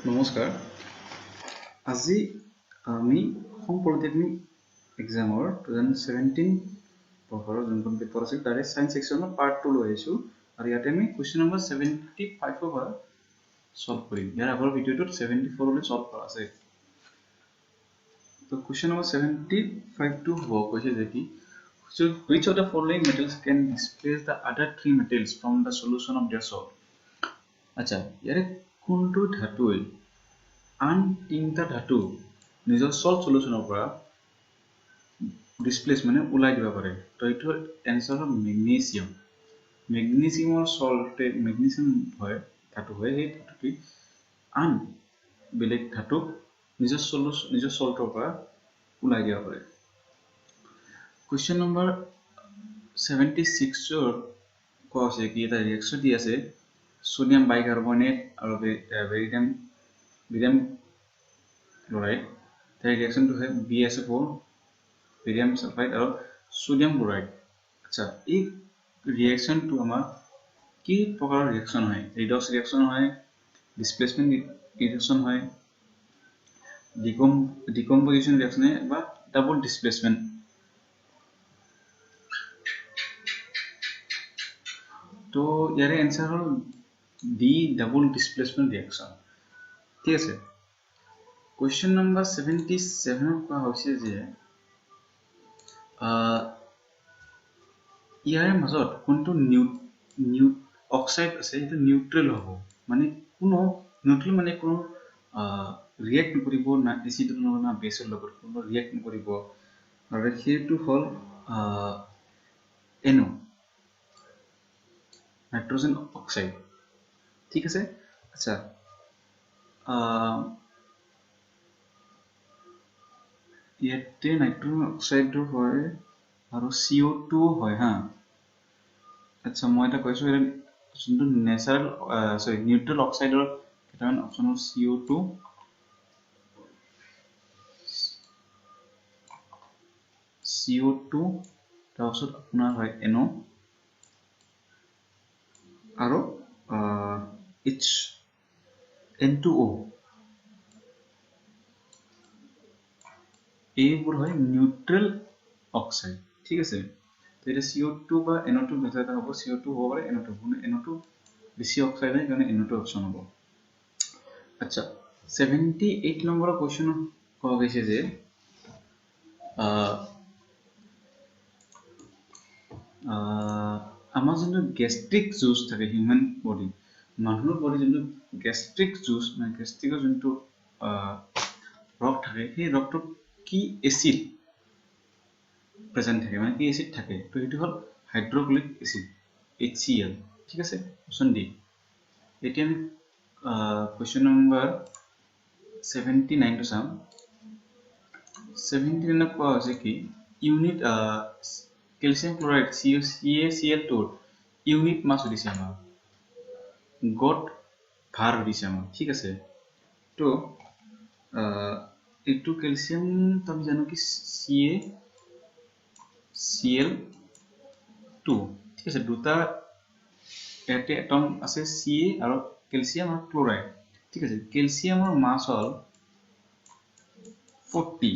নমস্কাৰ আজি আমি অসম পলিটেকনিক এক্সামৰ 2017 বৰ্ষৰ যোনখন পেপাৰ আছিল তাৰে সায়েন্স সেকশনৰ পাৰ্ট 2 লৈ আহিছো আৰু ইয়াতে আমি কোৱেশ্চন নম্বৰ 75 ৰ পৰা সলভ কৰিম ইয়াৰ আগৰ ভিডিঅটোত 74 লৈ সলভ কৰা আছে তো কোৱেশ্চন নম্বৰ 75 টো হ'ব কৈছে যে কি So, which of the following metals can displace the other three metals from the solution of their salt? আচ্ছা ইয়াৰে কোনটো ধাতুৱে আন তিনটা ধাতু নিজৰ সল্ট সলিউশনৰ পৰা ডিসপ্লেস মানে উলাই দিব পাৰে তো এইটো এনসাৰ হ'ল মেগনেসিয়াম মেগনেসিয়ামৰ সল্টে মেগনেসিয়াম হয় ধাতু হয় এই ধাতুটি আন বেলেগ ধাতু নিজৰ সল্টৰ পৰা উলাই দিব পাৰে Question number 76 ৰ কোৱা কি এটা ৰিঅ্যাকশন দি আছে সোডিয়াম বাইকাৰ্বনেট আৰু বেৰিয়াম ক্লোৰাইড তাৰ ৰিঅ্যাকশনটো হয় BSO4 বেৰিয়াম সালফাইড আৰু সোডিয়াম ক্লোৰাইড আচ্ছা এই ৰিঅ্যাকশনটো আমাৰ কি প্ৰকাৰৰ ৰিঅ্যাকশন হয় ৰিডক্স ৰিঅ্যাকশন হয় ডিসপ্লেসমেন্ট ৰিঅ্যাকশন হয় ডিকম্পোজিশন ৰিঅ্যাকশন হয় বা ডাবল ডিসপ্লেসমেন্ট तो यारे आंसर হল ডি ডাবল ডিসপ্লেসমেন্ট রিঅ্যাকশন ঠিক আছে কোশ্চেন নাম্বার 77 কোৱা হৈছে যে ইয়াৰে মাজত কোনটো অক্সাইড আছে এটা নিউট্ৰেল হ'ব মানে কোনো নিউট্ৰেল মানে কোনো ৰিঅ্যাক্ট নকৰিব না এসিড না বেসৰ লগত কোনো ৰিঅ্যাক্ট নকৰিব আৰু সেইটো হ'ল NO নাইট্ৰোজেন অক্সাইড ঠিক আছে আচ্ছা ইয়াতে নাইট্ৰোজেন অক্সাইডৰ হয় আৰু CO2 হয় হা আচ্ছা মই এটা কৈছো এটা যোনটো নেচাৰেল সৰি নিউট্ৰেল অক্সাইডৰ কেইটামান অপচন হ'ল CO2 তাৰপিছত আপোনাৰ হয় NO আৰু N2O এইবোৰ হয় নিউট্ৰেল অক্সাইড ঠিক আছে তো এটা CO2 বা NO2 দুটা হ'ব CO2 হ'ব পাৰে NO2 NO2 বেছি অক্সাইড হয় কাৰণে NO2 অপচন হ'ব আচ্ছা 78 নম্বৰৰ কোৱেশ্চন কোৱা গৈছে যে আমাৰ যোনটো গেষ্ট্ৰিক জুচ থাকে হিউম্যান বডি মানুহৰ বডি যোনটো গেষ্ট্ৰিক জুচ মানে গেষ্ট্ৰিকৰ যোনটো ৰক থাকে সেই ৰকটো কি এসিড প্ৰেজেন্ট থাকে মানে কি এসিড থাকে তো এটো হল হাইড্ৰোক্লোৰিক এসিড HCl ঠিক আছে অপচন ডি এতিয়া আমি কোৱেশ্চন নম্বৰ 79 টো চাম 79 কোৱা হৈছে কি unit calcium chloride CaCl2 unit mass দিছে আমাৰ গট ভাৰ দিছে আমাৰ ঠিক আছে তো এইটো ক্যালসিয়াম তুমি জানো কি CaCl2 ঠিক আছে দুটা এতে এটম আছে Ca আৰু ক্যালসিয়াম আৰু ক্লোৰাইড ঠিক আছে ক্যালসিয়ামৰ মাস হল 40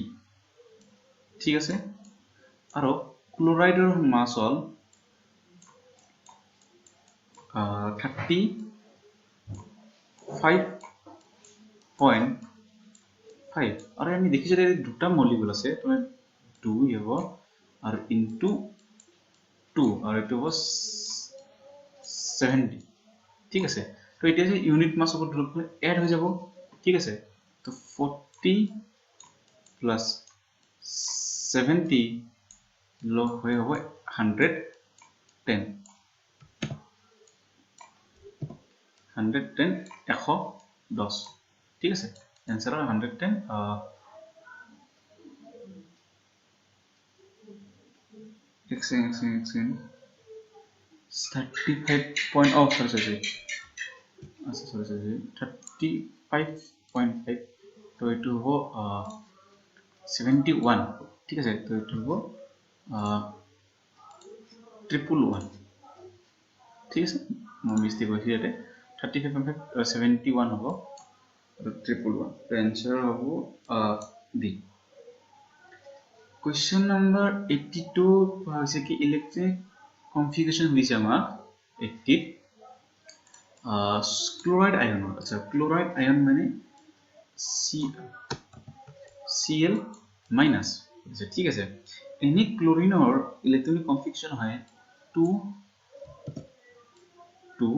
ঠিক আছে আৰু ক্লোৰাইডৰ মাস হল 35.5 আৰু আমি দেখিছো যে দুটা মলিকুল আছে তুমি 2 হ'ব আৰু ইনটু 2 আৰু এটো হ'ব 70 ঠিক আছে তো এটা যে ইউনিট মাস ওপৰত এড হৈ যাব ঠিক আছে তো 40 প্লাস 70 লগ হৈ হ'ব 110 110 ঠিক আছে आंसर 110 35 oh sorry 35.5 তো এটো হ'ব 71 ঠিক আছে তো এটো হ'ব 111 ঠিক আছে মই মিস্টেক হৈছে ইয়াতে 35.5 71 হ'ব ट्रिपल वन तो आंसर হ'ব বি क्वेश्चन नंबर 82 হৈছে কি ইলেক্ট্ৰিক কনফিগাৰেশন হৈছে আমাৰ 80 ক্লোৰাইড আয়ন আচ্ছা ক্লোৰাইড আয়ন মানে Cl মাইনাস আচ্ছা ঠিক আছে এনি ক্লোৰিনৰ ইলেক্ট্ৰনিক কনফিগাৰেশন হয় 2 2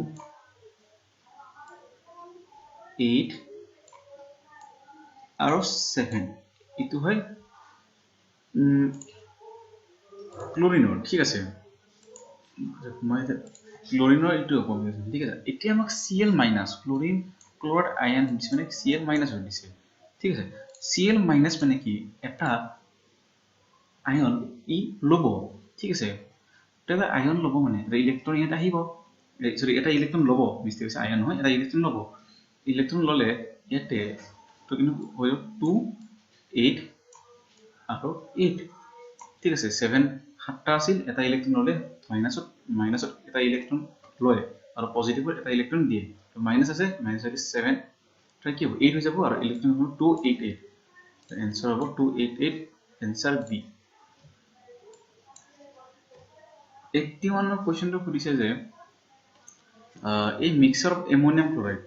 8 আৰু 7 ইটো হয় ক্লোৰিনৰ ঠিক আছে মই ক্লোৰিনৰ ইটো কনফিগাৰেশন ঠিক আছে এতিয়া আমাক Cl মাইনাস ক্লোৰিন ক্লোৰাইড আয়ন মানে Cl মাইনাস হৈ দিছে ঠিক আছে Cl মাইনাস মানে কি এটা আয়ন ই লব ঠিক আছে এটা আয়ন লব মানে এটা ইলেক্ট্ৰন ইয়াত আহিব সৰি এটা ইলেক্ট্ৰন লব মিষ্টেক হৈছে আয়ন হয় এটা ইলেক্ট্ৰন লব ইলেক্ট্ৰন ললে ইয়াতে তো কিন্তু হৈ 2 8 আৰু 8 ঠিক আছে 7 সাতটা আছিল এটা ইলেক্ট্ৰন ললে মাইনাসত এটা ইলেক্ট্ৰন লয় আৰু পজিটিভত এটা ইলেক্ট্ৰন দিয়ে তো মাইনাস আছে মাইনাস আছে 7 তো কি হ'ব 8 হৈ যাব আৰু ইলেক্ট্ৰন হ'ব 288 आंसर হ'ব 288 आंसर বি 81 ৰ কোৱেশ্চনটো খুদিছে যে এই মিক্সচাৰ অফ এমোনিয়াম ক্লোৰাইড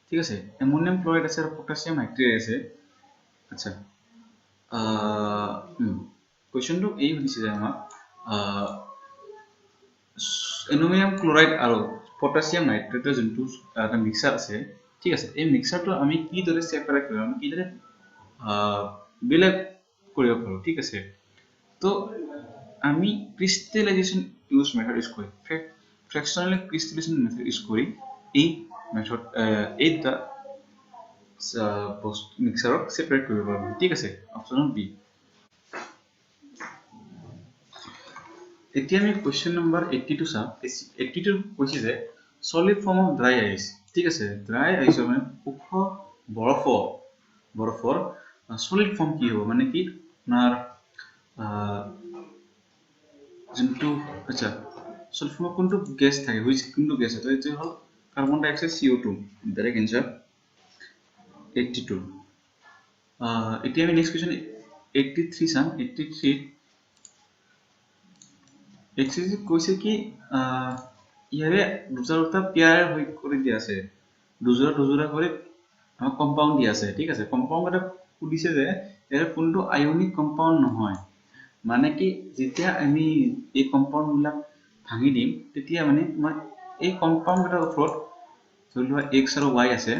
ঠিক আছে এমোনিয়াম ক্লোৰাইড আছে আৰু পটাছিয়াম হাইড্ৰেট আছে আচ্ছা কোৱেশ্চনটো এই খুদিছে যে আমাক এমোনিয়াম ক্লোৰাইড আৰু পটাছিয়াম নাইট্ৰেটৰ যোনটো এটা মিক্সচাৰ আছে ঠিক আছে এই মিক্সচাৰটো আমি কি দৰে সেপাৰেট কৰিম আমি কি দৰে বেলেগ কৰিব পাৰো ঠিক আছে তো আমি ক্ৰিস্টালাইজেশন মেথড ইউজ কৰি ফ্ৰ্যাকশনাল ক্ৰিস্টালাইজেশন মেথড ইউজ কৰি এই মেথড এই দা মিক্সাৰক সেপাৰেট কৰিব পাৰো ঠিক আছে অপচন বি এতিয়া আমি কোৱেশ্চন নম্বৰ 82 চাম 82 কৈছে যে সলিড ফৰ্ম অফ ড্ৰাই আইস ঠিক আছে ড্ৰাই আইস মানে উখ বৰফৰ সলিড ফৰ্ম কি হ'ব মানে কি আপোনাৰ যোনটো আচ্ছা সলিড ফৰ্ম কোনটো গ্যাস থাকে হুইচ কোনটো গ্যাস আছে এইটো হল কাৰ্বন ডাই অক্সাইড CO2 ডাইৰেক্ট आंसर 82 এতিয়া আমি নেক্সট কোৱেশ্চন 83 চাম 83 एक्सरसाइज কৈছে কি ইয়াৰে দুটা পেয়াৰ হৈ কৰি দিয়া আছে দুজোৰা কৰি আমাৰ কম্পাউন্ড দিয়া আছে ঠিক আছে কম্পাউন্ড এটা খুদিছে যে ইয়াৰে কোনটো আয়নিক কম্পাউন্ড নহয় মানে কি যেতিয়া আমি এই কম্পাউন্ড বিলাক ভাঙি দিম তেতিয়া মানে তোমাৰ এই কম্পাউন্ড এটাৰ ওপৰত ধৰিলোৱা x আৰু y আছে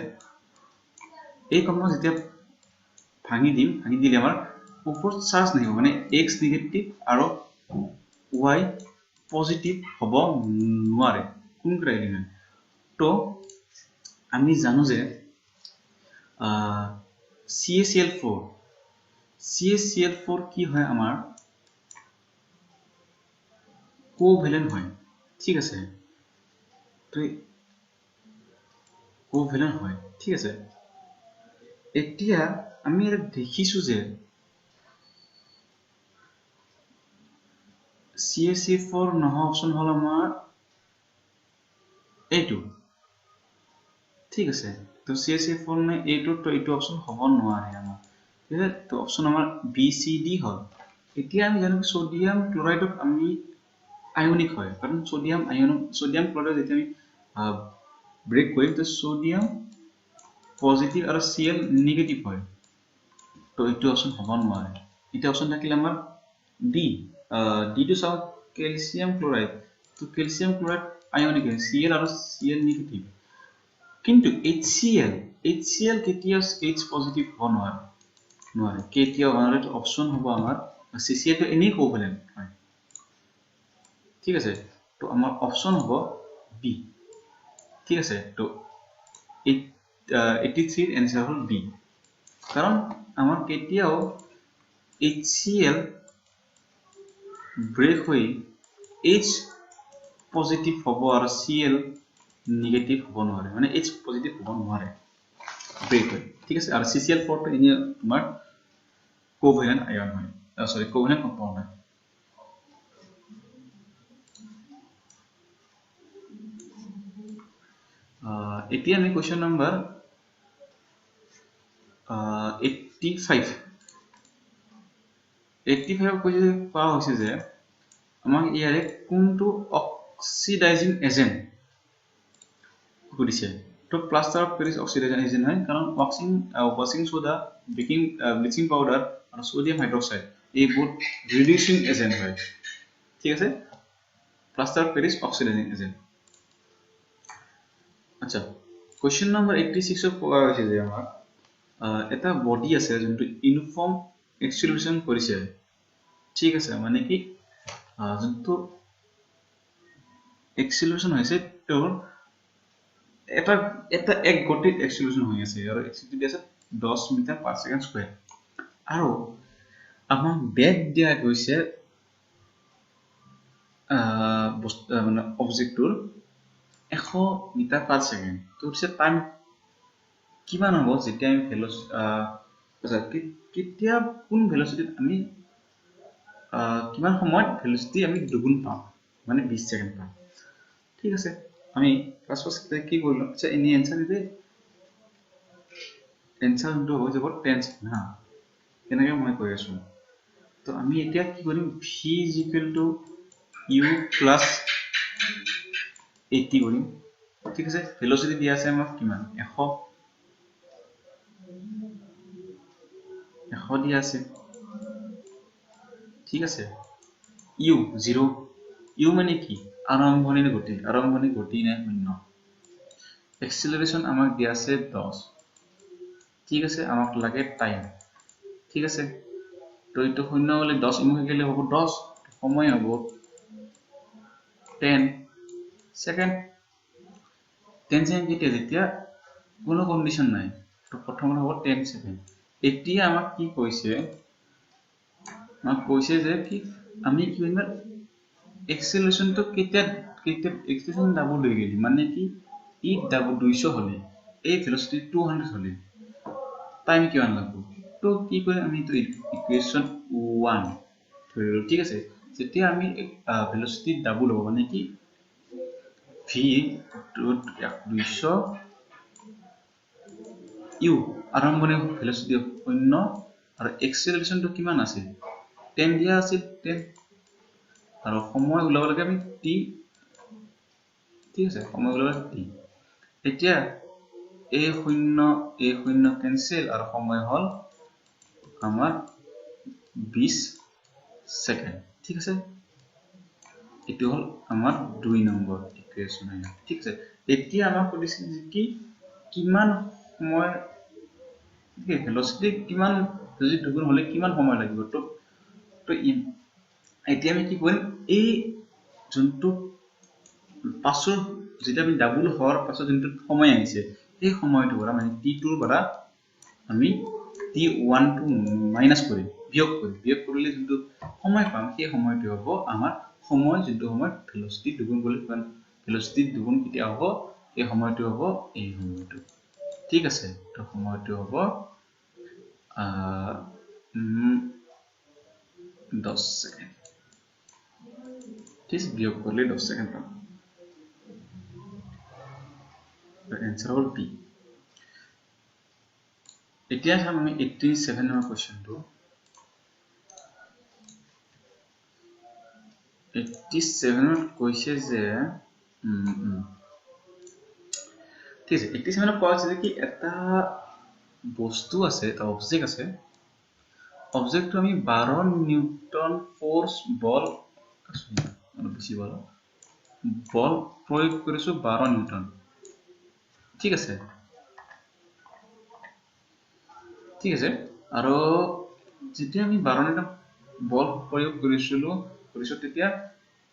এই কম্পাউন্ড যেতিয়া ভাঙি দিলে আমাৰ ওপৰত চাৰ্জ নাহিব মানে x নিগেটিভ আৰু y পজিটিভ হ'ব নোৱাৰে কোন ক্ৰাইটেৰিয়া তো আমি জানো যে CaCl4 কি হয় আমাৰ কোভ্যালেন্ট হয় ঠিক আছে তো কোভ্যালেন্ট হয় ঠিক আছে এতিয়া আমি দেখিছো যে CaC4 নহয় অপশন হল আমাৰ A2 ঠিক আছে তো CaC4 নে A2 তো এইটো অপশন হ'ব নোৱাৰে আমাৰ ঠিক আছে তো অপশন আমাৰ B C D হল এতিয়া আমি জানো সোডিয়াম ক্লোৰাইডক আমি আয়নিক হয় কাৰণ সোডিয়াম ক্লোৰাইড যেতিয়া আমি ব্ৰেক কৰিম তো সোডিয়াম পজিটিভ আৰু Cl নেগেটিভ হয় তো এইটো অপশন হ'ব নোৱাৰে এটা অপশন থাকিলে আমাৰ D D to চাও ক্যালসিয়াম ক্লোৰাইড তো ক্যালসিয়াম ক্লোৰাইড আয়নিক Cl আৰু Cl নেগেটিভ কিন্তু HCl কেতিয়া H পজিটিভ হ'ব নোৱাৰে কেতিয়া আমাৰ অপশন হ'ব আমাৰ CCl তো এনেই কোভ্যালেন্ট হয় ঠিক আছে তো আমাৰ অপশন হ'ব বি ঠিক আছে তো 83 এর आंसर হল বি কারণ আমার কেতিয়াও HCl ব্রেক হৈ H পজিটিভ হ'ব আৰু Cl নেগেটিভ হ'ব নোৱাৰে মানে H পজিটিভ হ'ব নোৱাৰে ব্ৰেক হৈ ঠিক আছে আৰু CCl4 তো এনে তোমাৰ কোভ্যালেন্ট আয়ন হয় সৰি কোভ্যালেন্ট কম্পাউন্ড হয় এতিয়া আমি কোৱেশ্চন নম্বৰ 85 কৈছে কোৱা হৈছে যে আমাক ইয়াৰে কোনটো অক্সিডাইজিং এজেন্ট সুধিছে তো plaster of Paris oxidising agent হয় কাৰণ ৱাশ্বিং সোডা বেকিং ব্লিচিং পাউডাৰ আৰু সোডিয়াম হাইড্ৰক্সাইড এইবোৰ ৰিডিউসিং এজেন্ট হয় ঠিক আছে plaster of Paris oxidising agent আচ্ছা কোৱেশ্চন নম্বৰ 86 কোৱা হৈছে যে আমাৰ এটা বডি আছে যোনটো ইউনিফৰ্ম এক্সিলাৰেশন কৰিছে ঠিক আছে মানে কি যোনটো এক্সিলাৰেশন হৈছে তোৰ এটা এক গতিত এক্সিলাৰেশন হৈ আছে আৰু এক্সিলাৰেশন আছে 10 মিটাৰ পাৰ সেকেন্ড স্কয়াৰ আৰু আমাক বেগ দিয়া গৈছে মানে অবজেক্টৰ 100 মিটাৰ পাৰ সেকেন্ড তো হচ্ছে টাইম কিমান হ'ব যেতিয়া আমি ভেলোচিটি কেতিয়া কোন ভেলোচিটিত আমি কিমান সময়ত ভেলোচিটি আমি দুগুণ পাম মানে 20 সেকেন্ড পাম ঠিক আছে আমি ফার্স্ট কি করলাম আচ্ছা এনি आंसर দিতে आंसर টো হৈ যাব 10 সেকেন্ড হা কেনেকৈ মই কৈ আছো তো আমি এতিয়া কি কৰিম v u plus 80 কৰিম ঠিক আছে ভেলোচিটি দিয়া আছে আমাক কিমান 100 দিয়া আছে ঠিক আছে u 0 u মানে কি আৰম্ভণিৰ গতি নাই শূন্য এক্সিলাৰেশন আমাক দিয়া আছে 10 ঠিক আছে আমাক লাগে টাইম ঠিক আছে তো এটো শূন্য হলে 10 ইমুখে গেলে হ'ব 10 সময় হ'ব 10 সেকেন্ড 10 সেকেন্ড কেতিয়া যেতিয়া কোনো কন্ডিশন নাই তো প্ৰথমে হ'ব 10 সেকেন্ড এতিয়া আমাক কি কৈছে যে কি আমি কি কৰিম এক্সিলাৰেশন তো কেতিয়া এক্সিলাৰেশন ডাবল হৈ গেলি মানে কি ই ডাবল 200 হলে এই ভেলোচিটি 200 হলে টাইম কিমান লাগব তো কি কৰে আমি তো ইকুয়েশন 1 ধৰিলো ঠিক আছে যেতিয়া আমি ভেলোচিটি ডাবল হ'ব মানে কি v 200 u আৰম্ভণিৰ ভেলোচিটি 0 আৰু এক্সিলাৰেশন তো কিমান আছে 10 দিয়া আছে 10 আৰু সময় উলাব লাগে আমি t ঠিক আছে সময় উলাব t এতিয়া a শূন্য ক্যান্সেল আৰু সময় হল আমাৰ 20 সেকেন্ড ঠিক আছে এটো হল আমাৰ 2 নম্বৰ ইকুয়েশন ঠিক আছে এতিয়া আমাক কৈছে কি কিমান সময় কি ভেলোচিটি কিমান যদি দুগুণ হলে কিমান সময় লাগিব তো এতিয়া আমি কি কৰিম এই যোনটো পাছৰ যেতিয়া আমি ডাবল হোৱাৰ পাছত যোনটো সময় আহিছে এই সময়টো পৰা মানে t2 ৰ পৰা আমি t1 টো মাইনাস কৰিম বিয়োগ কৰিলে যোনটো সময় পাম সেই সময়টো হ'ব আমাৰ সময় যোনটো সময় ভেলোচিটি দুগুণ কৰিলে কিমান ভেলোচিটি দুগুণ কেতিয়া হ'ব এই সময়টো হ'ব এই সময়টো ঠিক আছে তো সময়টো হ'ব 10 সেকেন্ড ঠিক বিয়োগ কৰিলে 10 সেকেন্ড পাম आंसर হল b এতিয়া চাম আমি 87 নম্বৰ কোৱেশ্চনটো 87 ত কৈছে যে ঠিক আছে 87 ত কোৱা আছে যে কি এটা বস্তু আছে এটা অবজেক্ট আছে অবজেক্টটো আমি 12 নিউটন ফোর্স বল বেশি বল প্রয়োগ কৰিছো 12 নিউটন ঠিক আছে আৰু যেতিয়া আমি 12 নিউটন বল প্ৰয়োগ কৰিছিলো তেতিয়া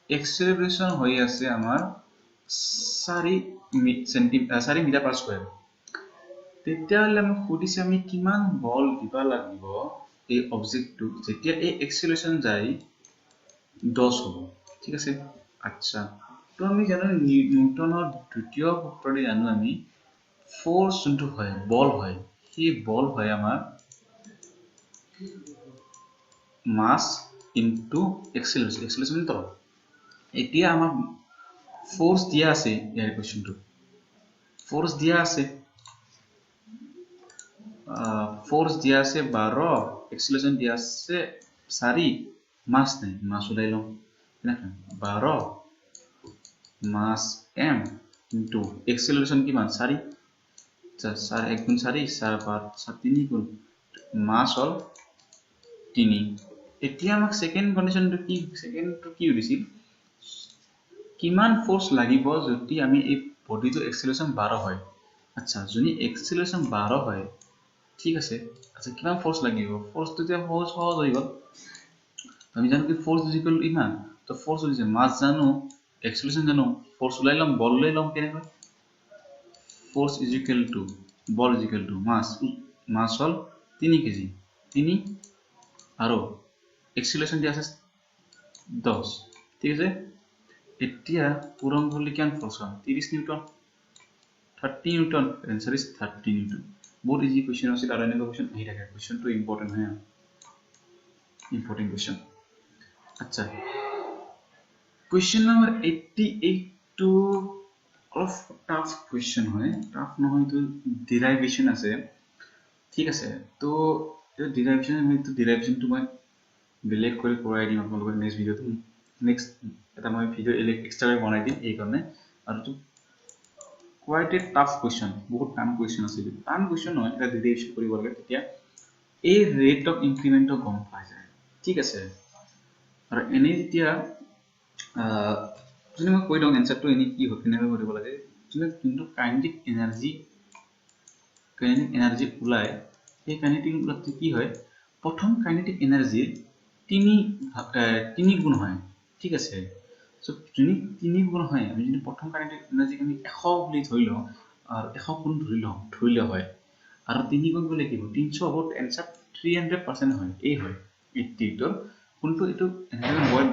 এক্সেলাৰেশন হৈ আছে আমাৰ 4 মিটাৰ পাৰ স্কয়াৰ তেতিয়া আমি খুদিছে আমি কিমান বল দিবা লাগিব এই অবজেক্টটো যেতিয়া এই এক্সেলাৰেশন যায় 10 হ'ব ঠিক আছে আচ্ছা তো আমি জানো নিউটনৰ দ্বিতীয় সূত্ৰটি জানো আমি ফোৰ্স যোনটো হয় বল হয় সেই বল হয় আমাৰ মাস ইনটু এক্সেলাৰেশন তো এতিয়া আমাৰ ফোৰ্স দিয়া আছে ইয়াৰ কোৱেশ্চনটো ফোর্স দিয়া আছে ফোর্স দিয়া আছে 12 এক্সিলারেশন দিয়া আছে 4 মাস নাই মাস উলাই লম কেনেকা 12 মাস m ইনটু এক্সিলারেশন কিমান 4 4 1 গুণ 4 4 5 7 3 গুণ মাস হল 3 এতিয়া আমাক সেকেন্ড কন্ডিশনটো কি দিছিল কিমান ফোর্স লাগিব যদি আমি এই বডিটো এক্সিলারেশন 12 হয় আচ্ছা যদি এক্সিলারেশন 12 হয় ঠিক আছে আচ্ছা কিমান ফোর্স লাগিব ফোর্সটো যে সহজ হৈ গল আমি জানো কি ফোর্স ইজ ইকুয়াল টু ইমান তো ফোর্স হইছে মাস জানো এক্সিলারেশন জানো ফোর্স উলাইলাম বল লইলাম কেনেকৈ ফোর্স ইজ ইকুয়াল টু বল ইজ ইকুয়াল টু মাস হল 3 কেজি 3 আৰু এক্সিলাৰেশন দি আছে 10 ঠিক আছে এতিয়া পূৰণ কৰিলে কিমান ফোর্স হয় 30 newton 30 newton answer is 30 newton বহুত ইজি কোশ্চেন আছে আৰু এনেকুৱা কোশ্চেন আহি থাকে কোশ্চেনটো ইম্পৰ্টেন্ট হয় ইম্পৰ্টেন্ট কোশ্চেন আচ্ছা question number 88 two of tough question হয় টাফ নহয় তো ডেৰাইভেশন আছে ঠিক আছে তো এই ডেৰাইভেশনটো মই বেলেগ কৰি কৰাই দিম আপোনালোকক নেক্সট ভিডিওটো নেক্সট এটা মই ভিডিও এক্সট্ৰা বনাই দিম এই কাৰণে আৰু তো quite a tough question বহুত টান কোৱেশ্চন আছিল টান কোৱেশ্চন নহয় এটা ডেৰিভেশন কৰিব লাগে তেতিয়া এই ৰেট অফ ইনক্ৰিমেন্টটো গম পাই যায় ঠিক আছে আৰু এনে যেতিয়া যদি মই কৈ দিওঁ এনসাৰটো এনে কি হয় কেনেকৈ কৰিব লাগে কিন্তু কাইনেটিক এনাৰ্জি ওলাই এই কাইনেটিক এনাৰ্জি কি হয় প্ৰথম কাইনেটিক এনাৰ্জিৰ 3 গুণ হয় ঠিক আছে সো যদি 3 গুণ হয় আমি যদি প্ৰথম কাইনেটিক এনাৰ্জি আমি 100 বুলি ধৰি লওঁ আৰু 100 গুণ ধৰিলে হয় আৰু 3 গুণ গলে কি হ'ব 300 হ'ব आंसर 300% হয় এই হয় 80 ৰ কোনটো এটো এনেকৈ মই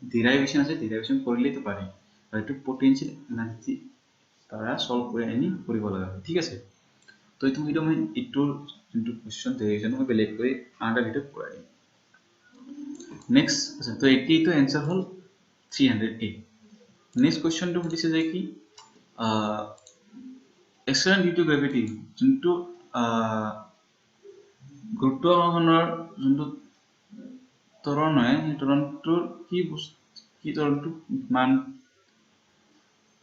ডেৰাইভেশন আছে ডেৰাইভেশন কৰিলেই তো পাৰি আৰু এটো পটেনশিয়াল এনাৰ্জি তাৰা সলভ কৰি আনি কৰিব লগা হয় ঠিক আছে তো এইটো ভিডিও মই ইটোৰ যোনটো কোশ্চন ডেৰিভেশন মই বেলেগ কৰি আনটা ভিডিও কৰাই দিম নেক্সট আছে তো 80 তো आंसर হল 308 নেক্সট কোশ্চনটো সুধিছে যে কি acceleration due to gravity যোনটো গুৰুত্বাকৰ্ষণৰ যোনটো ত্বৰণ হয় এই ত্বৰণটোৰ কি ত্বৰণটো মান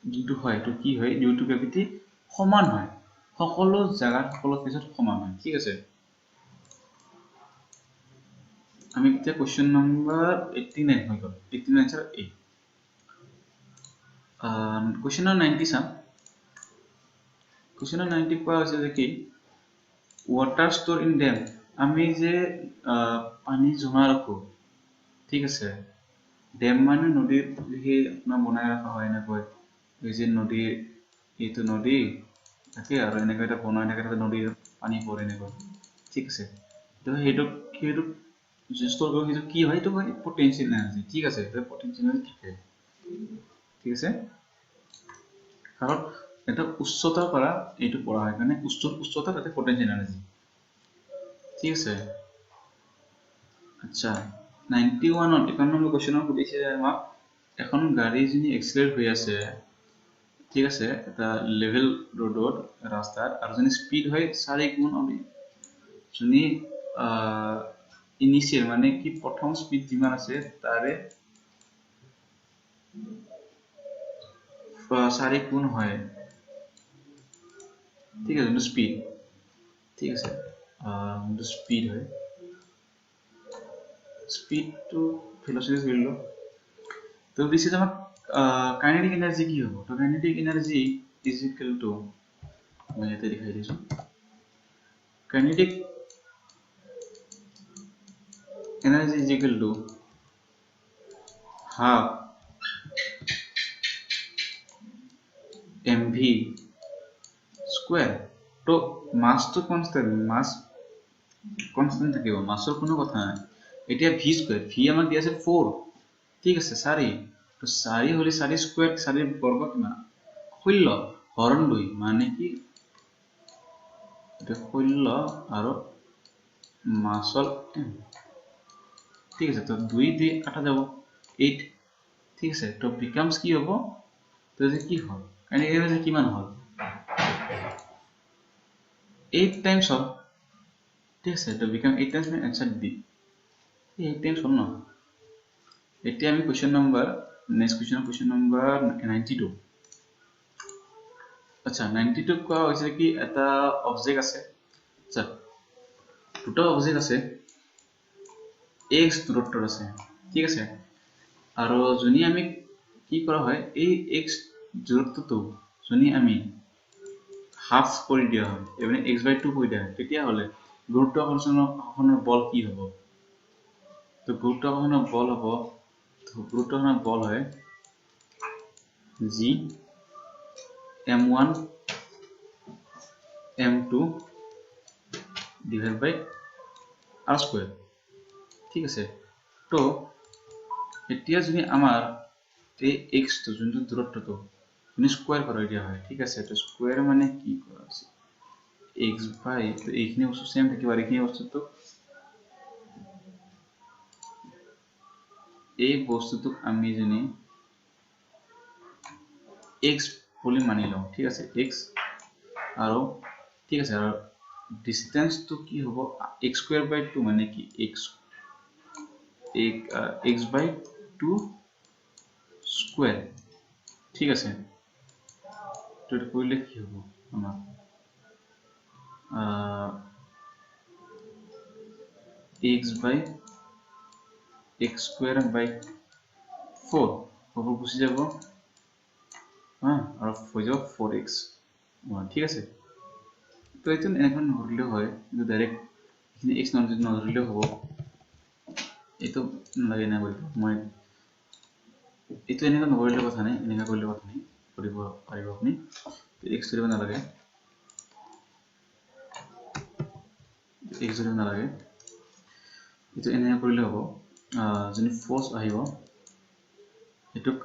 যোনটো হয় তো কি হয় due to gravity সমান হয় সকলো জায়গাত সকলো ফেজত সমান হয় ঠিক আছে আমি এতিয়া কোশ্চেন নম্বৰ 89 হৈ গল 89 आंसर A কোশ্চেন নম্বৰ 90 চাম কোশ্চেন নম্বৰ 90 কোৱা হৈছে যে কি ওয়াটার স্টোর ইন ড্যাম আমি যে পানি জমা রাখো ঠিক আছে ড্যাম মানে নদীৰ সেই আপোনাৰ বনাই ৰাখা হয় এনেকৈ এই যে নদীৰ এইটো নদী থাকে আৰু এনেকৈ এটা বনাই থাকে তাতে নদীৰ পানী পৰে এনেকৈ ঠিক আছে তো সেইটো যে স্টোৰ কৰিব সেইটো কি হয় এইটো হয় পটেনশিয়াল এনাৰ্জি ঠিক আছে তো পটেনশিয়াল এনাৰ্জি থাকে ঠিক আছে কাৰণ এটা উচ্চতাৰ পৰা এইটো পঢ়া হয় কাৰণে উচ্চতা তাতে পটেনশিয়াল এনাৰ্জি ঠিক আছে আচ্ছা 91 1 নম্বৰ কোশ্চেনৰ সুধিছে আমাক এখন গাড়ী যিনি এক্সিলাৰেট হৈ আছে ঠিক আছে এটা লেভেল ৰোডত ৰাস্তাত আৰু যিনি স্পিড হয় 4 গুণ আমি যিনি ইনিশিয়াল মানে কি প্ৰথম স্পিড যিমান আছে তাৰে 4 গুণ হয় ঠিক আছে স্পিড ঠিক আছে স্পিড হয় speed to velocity ধৰি লো তো this is আমাৰ kinetic energy কি হ'ব তো kinetic energy is equal to মই ইয়াতে দেখাই দিছো kinetic energy is equal to half mv square তো mass to constant থাকিব মাছৰ কোনো কথা নাই এতিয়া v স্কয়ার v আমাক দিয়া আছে 4 ঠিক আছে 4 তো 4 হলি 4 স্কয়ার 4 বর্গ কিমান 16 হরণ 2 মানে কি এটা 16 আৰু মাছল m ঠিক আছে তো 2 দিয়ে কাটা যাব 8 ঠিক আছে তো becomes কি হ'ব তো যে কি হ'ল কারণ এর যে কিমান হ'ল 8 times হ'ল ঠিক আছে তো become 8 times মানে answer D 8 times হ'ল ন এতিয়া আমি question number next question number 92 আচ্ছা 92 কোৱা হৈছে কি এটা অবজেক্ট আছে আচ্ছা দুটা অবজেক্ট আছে x দূৰত্বত আছে ঠিক আছে আৰু যদি আমি কি কৰা হয় এই x দূৰত্বটো যদি আমি হাফ কৰি দিয়া হয় মানে x/2 কৰি দিয়া হয় তেতিয়া হলে গুৰুত্বাকৰ্ষণৰ বল কি হ'ব তো গুৰুত্বাকৰ্ষণৰ বল হয় g m1 m2 divided by r square ঠিক আছে তো এতিয়া যদি আমাৰ এই x তো যোনটো দূৰত্বটো যদি স্কয়াৰ কৰি দিয়া হয় ঠিক আছে তো স্কয়াৰ মানে কি কৰা আছে x by তো এইখিনি বস্তু সেম থাকিব আৰু এইখিনি বস্তুটো এই বস্তুটো আমি যদি x বুলি মানি লওঁ ঠিক আছে x আৰু ঠিক আছে আৰু ডিসটেন্স তো কি হ'ব x square by 2 মানে কি x by 2 square ঠিক আছে তো এটা কৰিলে কি হ'ব আমাৰ x by x square by 4 over গুছি যাব আৰু হৈ যাব 4x ঠিক আছে তো এইটো এখন ধৰিলে হয় কিন্তু ডাইৰেক্ট এখিনি x নধৰিলে হ'ব এইটো নালাগে না কৰিব মই এইটো এনেকা নকৰিলে কথা নাই এনেকা কৰিলে কথা নাই কৰিব পাৰিব আপুনি x ধৰিব নালাগে এইটো এনেকা কৰিলে হ'ব যদি ফোৰ্স আহিব এটুক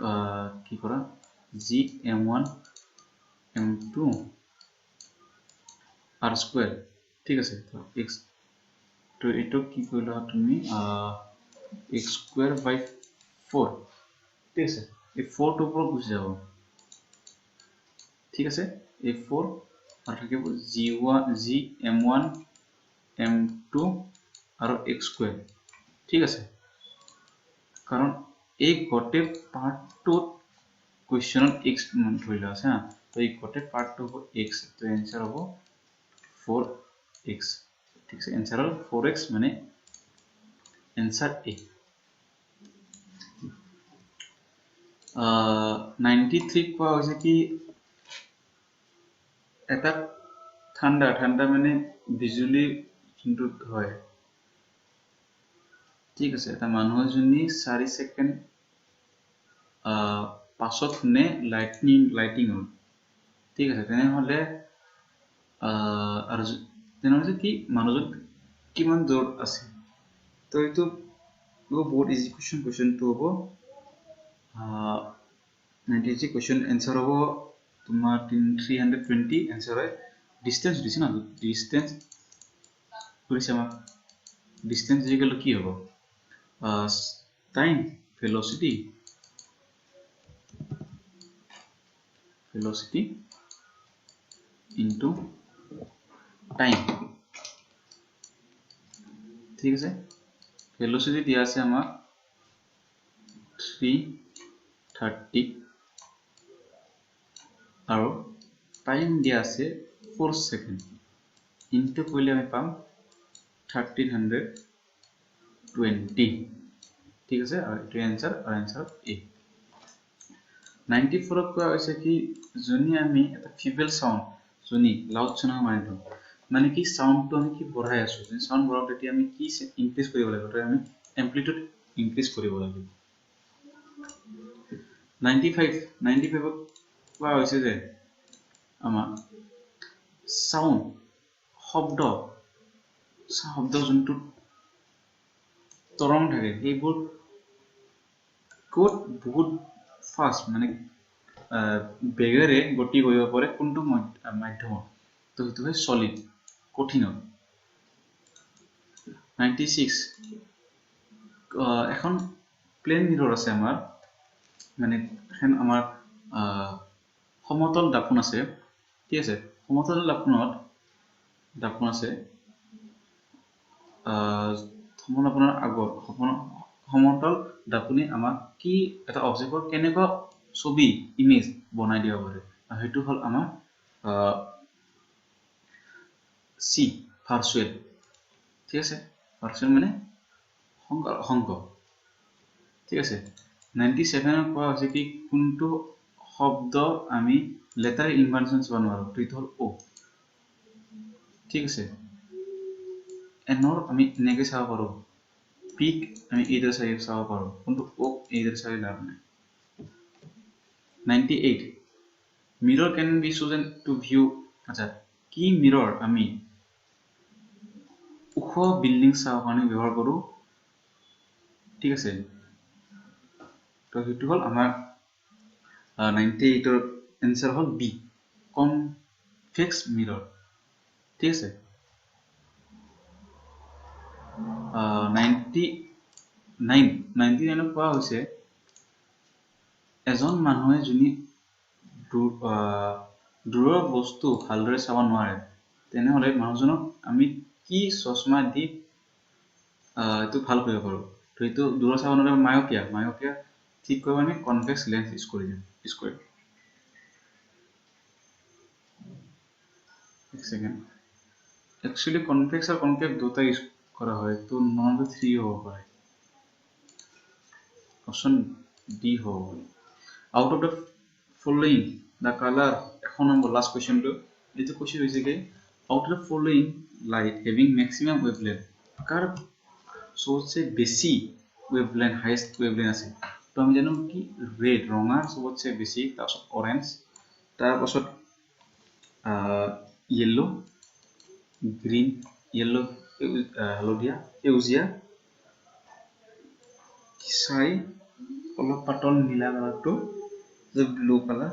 কি কৰা g m1 m2 r square ঠিক আছে তো x তো এটু কি কৰিলা তুমি x square by 4 ঠিক আছে এই 4 টো উপৰ গুছি যাব ঠিক আছে এই 4 আৰু থাকিব g m1 m2 আৰু x square ঠিক আছে কাৰণ এই গটে পাৰ্টটো কোৱেশ্চনত x মান ধৰিলা আছে হা তো এই গটে পাৰ্টটো হ'ব x তো आंसर হ'ব 4x ঠিক আছে आंसर হ'ল 4x মানে आंसर A 93 কোৱা হৈছে কি এটা ঠাণ্ডা মানে বিজুলী কিন্তু হয় ঠিক আছে এটা মানুহ জনী 4 সেকেন্ড পাছত নে লাইটিং হ'ল ঠিক আছে তেনে হলে আৰু তেনে হলে কি মানুহজন কিমান দূৰ আছে তো এইটো বহুত ইজি কোৱেশ্চন তো হ'ব 96 কোৱেশ্চন आंसर হ'ব তোমাৰ 320 आंसर হয় ডিসটেন্স দিছে না ডিসটেন্স কৰিছে আমাক ডিসটেন্স ইকুয়াল কি হ'ব টাইম velocity into time ঠিক আছে velocity দিয়া আছে আমাক 330 আৰু টাইম দিয়া আছে 4 সেকেন্ড ইনটু কৰিলে আমি পাম 1320 ঠিক আছে আৰু এটো आंसर আৰু आंसर A 94 কোৱা হৈছে কি জনি আমি এটা ফিবেল সাউন্ড জনি লাউড শোনা মানে কি সাউন্ডটো আমি কি বঢ়াই আছো যদি সাউন্ড বঢ়াও তেতিয়া আমি কি ইনক্রিজ কৰিব লাগিব তো আমি এমপ্লিটিউড ইনক্ৰিজ কৰিব লাগিব 95 কোৱা হৈছে যে আমাৰ সাউন্ড শব্দ যোনটো তৰং থাকে এইবোৰ কোড বহুত ফাস্ট মানে বেগেৰে গতি কৰিব পাৰে কোনটো মাধ্যমত তো সেইটো হয় সলিড কঠিন 96 এখন প্লেন মিৰৰ আছে আমাৰ মানে এখন আমাৰ সমতল দাপোন আছে ঠিক আছে সমতল দাপোনত দাপোন আছে সমন আপোনাৰ আগৰ সমতল দাপোনে আমাক কি এটা অবজেক্টৰ কেনেকুৱা ছবি ইমেজ বনাই দিব পাৰে সেইটো হল আমাৰ সি ভাৰ্চুৱেল ঠিক আছে ভাৰ্চুৱেল মানে সংক ঠিক আছে 97 কোৱা হৈছে কি কোনটো শব্দ আমি লেটাৰ ইনভাৰ্সনস বনাৰো এইটো হল ও ঠিক আছে এনৰ আমি নেগে চাব পাৰো পিক আমি এইদৰে চাব পাৰো কিন্তু ও এইদৰে চাই লাভ নাই 98 mirror can be chosen to view আচ্ছা কি mirror আমি উখ বিল্ডিং চাব কাৰণে ব্যৱহাৰ কৰো ঠিক আছে তো হেতু হল আমাৰ 98 ৰ आंसर হল বি কনভেক্স mirror ঠিক আছে 99 কোৱা হৈছে এজন মানুহে যদি দূৰৰ বস্তু ভালদৰে চাব নোৱাৰে তেনেহলে মানুহজনক আমি কি চশমা দি এটো ভাল কৰিব পাৰো তো এটো দূৰৰ চাব নোৱাৰে মায়োপিয়া ঠিক কৰিব আমি কনভেক্স লেন্স ইউজ কৰিম এক সেকেন্ড एक्चुअली कॉन्वेक्स और कॉन्केव দুটা ইউজ কৰা হয় তো নন 3 হ'ব পাৰে অপশন ডি হ'ব out of the following the color এখন নম্বৰ লাস্ট কোশ্চেন টো এইটো কোশ্চেন হৈছে কি out of the following light having maximum wavelength কাৰ সবচে বেছি wavelength highest wavelength আছে তো আমি জানো কি ৰেড ৰঙা সবচে বেছি তাৰপিছত অৰেঞ্জ তাৰপিছত yellow green yellow হালধীয়া সেউজীয়া চাই অলপ পাতল নীলা কালাৰটো যে ব্লু কালাৰ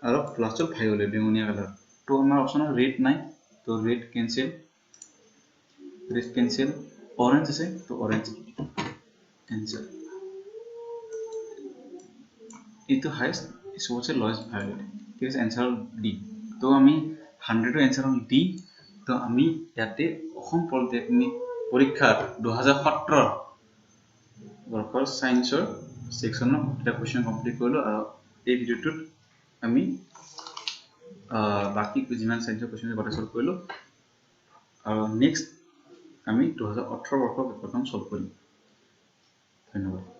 আৰু লাষ্টত ভায়োলেট বেঙুনীয়া কালাৰ তো আমাৰ অপচনত ৰেড নাই তো ৰেড কেনসেল অৰেঞ্জ আছে তো অৰেঞ্জ এনসাৰ এইটো হাইয়েস্ট সবচে লোয়েস্ট ভায়োলেট ঠিক আছে এনসাৰ ডি তো আমি 100 ৰ এনসাৰ হল ডি তো আমি ইয়াতে অসম পলিটেকনিক পৰীক্ষাৰ 2017 বৰ্ষৰ সায়েন্সৰ সেকশনৰ এটা কোশ্চেন কমপ্লিট কৰিলো আৰু এই ভিডিওটোত আমি বাকি যিমান সায়েন্সৰ কোশ্চেন কথা সলভ কৰিলো আৰু নেক্সট আমি 2018 বৰ্ষৰ পেপাৰখন সলভ কৰিম ধন্যবাদ